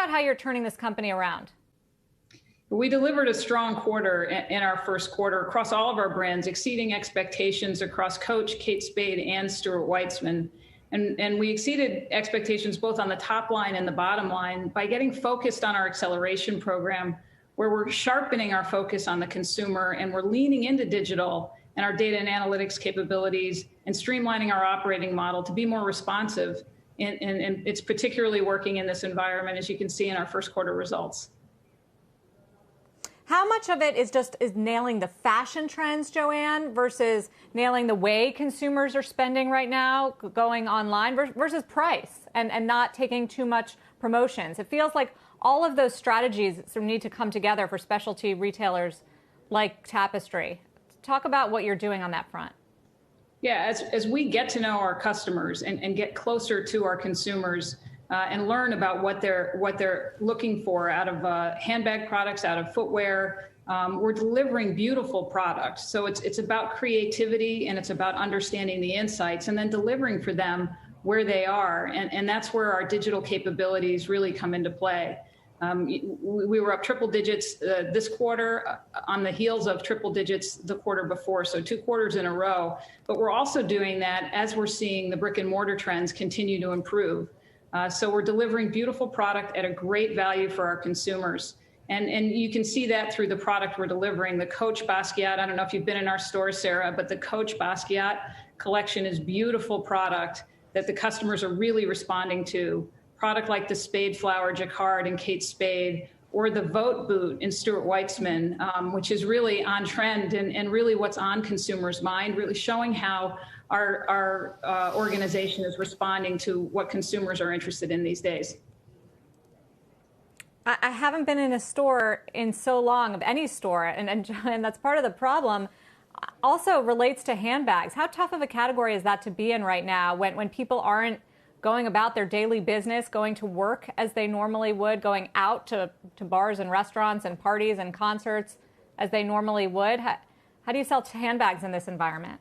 about how you're turning this company around. We delivered a strong quarter in our first quarter across all of our brands, exceeding expectations across Coach, Kate Spade, and Stuart Weitzman. And we exceeded expectations both on the top line and the bottom line by getting focused on our acceleration program, where we're sharpening our focus on the consumer and we're leaning into digital and our data and analytics capabilities and streamlining our operating model to be more responsive. And it's particularly working in this environment, as you can see in our first quarter results. How much of it is nailing the fashion trends, Joanne, versus nailing the way consumers are spending right now, going online, versus price and not taking too much promotions? It feels like all of those strategies sort of need to come together for specialty retailers like Tapestry. Talk about what you're doing on that front. Yeah, as we get to know our customers and get closer to our consumers, and learn about what they're looking for out of handbag products, out of footwear. We're delivering beautiful products. So it's about creativity and it's about understanding the insights and then delivering for them where they are. And that's where our digital capabilities really come into play. We were up triple digits this quarter on the heels of triple digits the quarter before, so 2 quarters in a row. But we're also doing that as we're seeing the brick and mortar trends continue to improve. So we're delivering beautiful product at a great value for our consumers. And you can see that through the product we're delivering. The Coach Basquiat, I don't know if you've been in our store, Sarah, but the Coach Basquiat collection is beautiful product that the customers are really responding to. Product like the Spade Flower Jacquard and Kate Spade, or the Vote boot in Stuart Weitzman, which is really on trend and really what's on consumers' mind, really showing how our organization is responding to what consumers are interested in these days. I haven't been in a store in so long, of any store, and that's part of the problem. Also relates to handbags. How tough of a category is that to be in right now when people aren't going about their daily business, going to work as they normally would, going out to bars and restaurants and parties and concerts as they normally would? How do you sell handbags in this environment?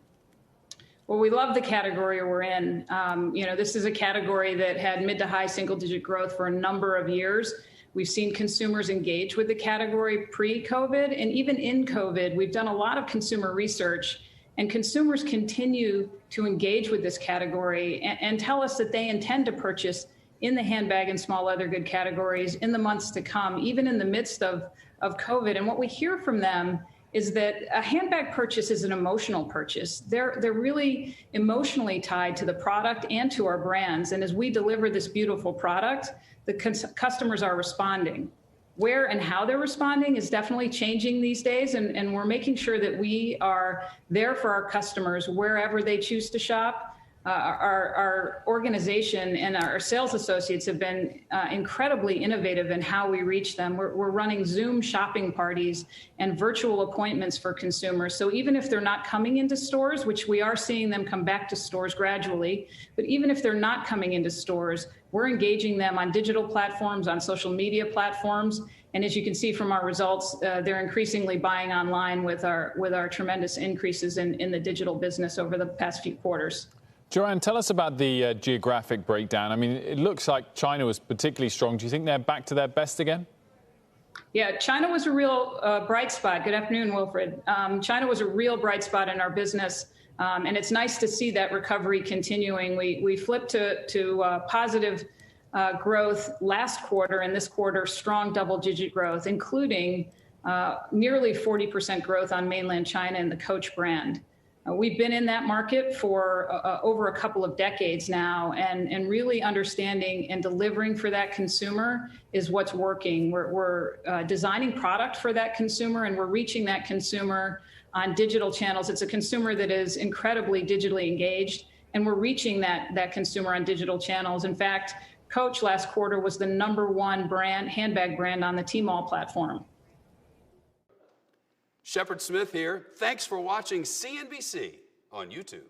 Well, we love the category we're in. This is a category that had mid to high single-digit growth for a number of years. We've seen consumers engage with the category pre-COVID, and even in COVID, we've done a lot of consumer research, and consumers continue to engage with this category and tell us that they intend to purchase in the handbag and small leather good categories in the months to come, even in the midst of COVID. And what we hear from them is that a handbag purchase is an emotional purchase. They're really emotionally tied to the product and to our brands. And as we deliver this beautiful product, the customers are responding. Where and how they're responding is definitely changing these days. And we're making sure that we are there for our customers wherever they choose to shop. Our organization and our sales associates have been incredibly innovative in how we reach them. We're running Zoom shopping parties and virtual appointments for consumers. So even if they're not coming into stores, which we are seeing them come back to stores gradually, but even if they're not coming into stores, we're engaging them on digital platforms, on social media platforms. And as you can see from our results, they're increasingly buying online with our tremendous increases in the digital business over the past few quarters. Joanne, tell us about the geographic breakdown. I mean, it looks like China was particularly strong. Do you think they're back to their best again? Yeah, China was a real bright spot. Good afternoon, Wilfred. China was a real bright spot in our business, and it's nice to see that recovery continuing. We flipped to positive growth last quarter, and this quarter, strong double-digit growth, including nearly 40% growth on mainland China in the Coach brand. We've been in that market for over a couple of decades now, and really understanding and delivering for that consumer is what's working. We're designing product for that consumer, and we're reaching that consumer on digital channels. It's a consumer that is incredibly digitally engaged, and we're reaching that consumer on digital channels. In fact, Coach last quarter was the #1 handbag brand on the Tmall platform. Shepard Smith here. Thanks for watching CNBC on YouTube.